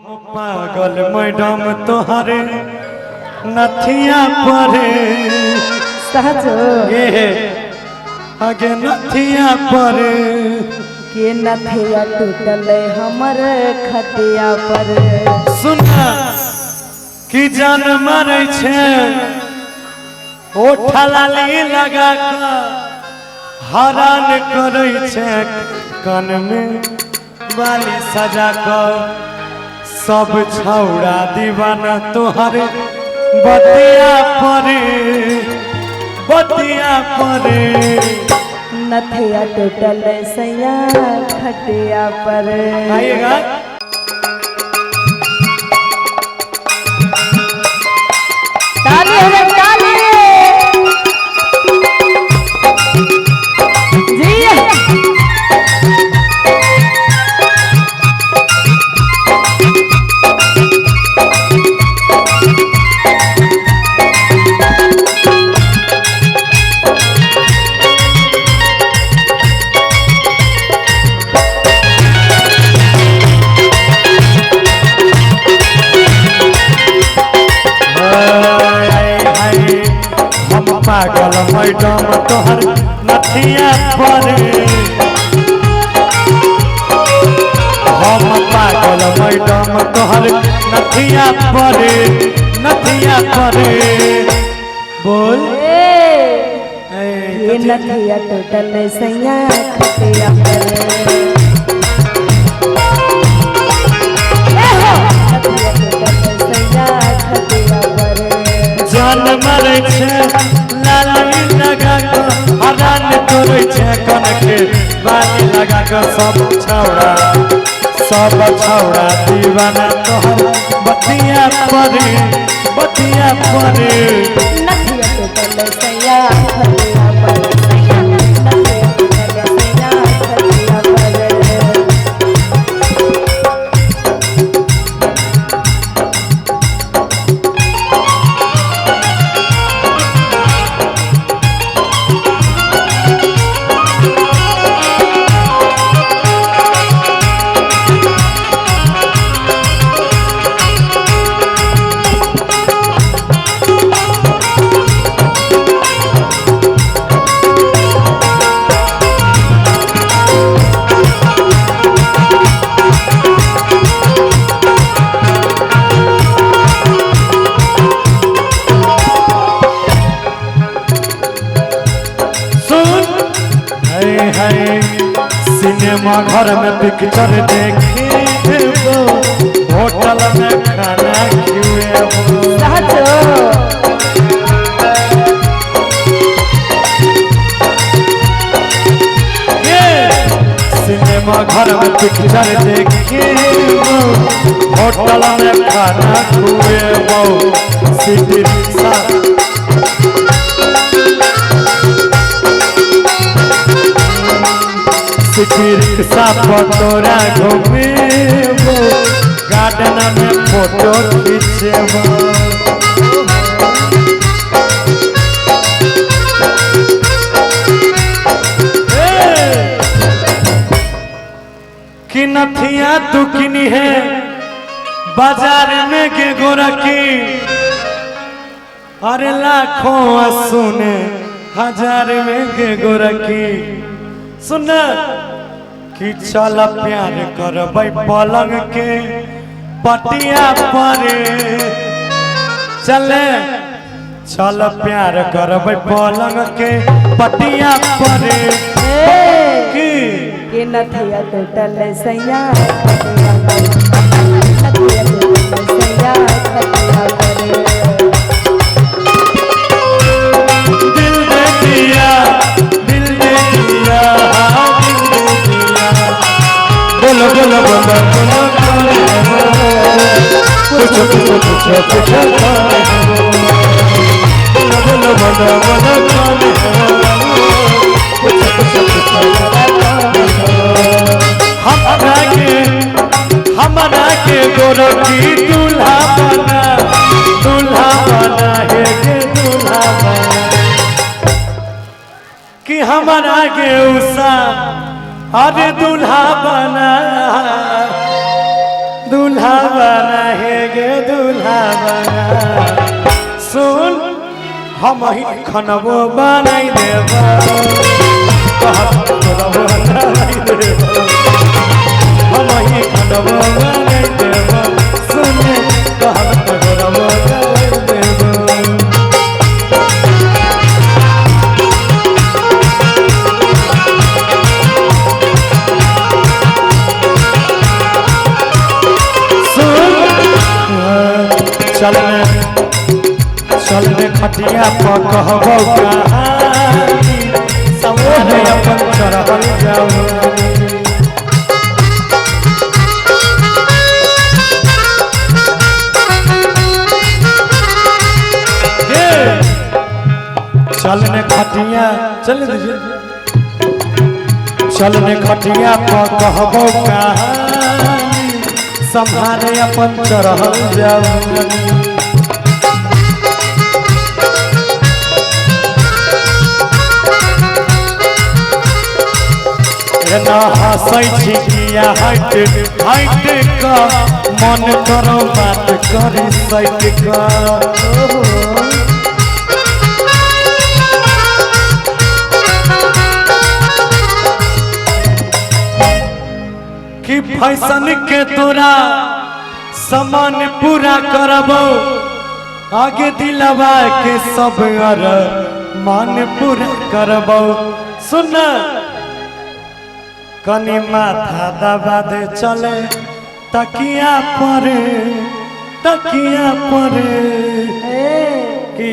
पागल मैडम तोहरे नथिया परे सहजो ये आगे नथिया परे के नथिया टूटल हमर खटिया पर। सुना कि जान मारे छे ओठा लाली लगा कर हरान करे छे कान में बाली सजा कर सब छौड़ा दीवाना तोहरे बतिया परे नथिया टूटल सैया खटिया पर। आइएगा ताली हो गई, ताली जी। पागल मैडम तोहर नथिया परे हम पागल मैडम तोहर नथिया परे बोल ये नथिया टूटल सैया खटिया पर। नथिया टूटल सैया खटिया पर। जान मारे छे लाली लगा कर हरान करे छे कन के बाली लगा कर सब छौड़ा दीवाना तोहर बतिया परे नथिया टूटल सैया खटिया पर। नथिया टूटल सैया खटिया पर। सिनेमा घर में पिक्चर देखे होटल में खाना सिनेमा घर में पिक्चर देखे होटल में खाना खुए रिक्शा पतोरा घूमे गार्डन में फोटो खींचे कि नथिया दुखनी है बाजार में के गोरखी अरे लाखों सुने हजार में के गोरखी सुन कि चल प्यार करबै पलंग के पटिया परे चल प्यार करबै पलंग के पटिया परे कि नथिया टूटल सैया खटिया पर। नथिया टूटल सैया खटिया पर। दिल दे दिया बोलो हमरा के गोरखी दूल्हा बना है के दूल्हा बना कि हमरा के उषा अरे दूल्हा बना दूल्हा बना है गे दूल्हा बना सुन हम ही खनबो बनाई देबो कहत करबो बनाई देबो हम ही खनबो बनाई देबो सुन कहत करबो बनाई देबो चलने खटिया पर कहबो कहानी सवारे अपन चढ़ल जाओ चलने खटिया चल दीजिए चलने खटिया पर कहबो कहानी संभारे अपन चढ़ल जाओ ना हंसै छी किया हट हट का मन करो बात करी सैट का कि फैशन के तोरा समान पूरा करबो आगे दिलवा के सब अर मान पूरा करबो सुन कनी माथा दबा दे चले तकिया पर कि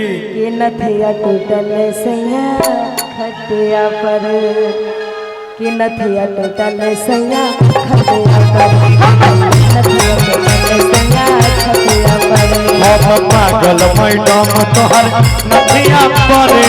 नथिया टूटल सैया खटिया पर कि नथिया टूटल सैया खटिया पर नथिया टूटल सैया खटिया पर हम पागल मैडम तोहर नथिया पर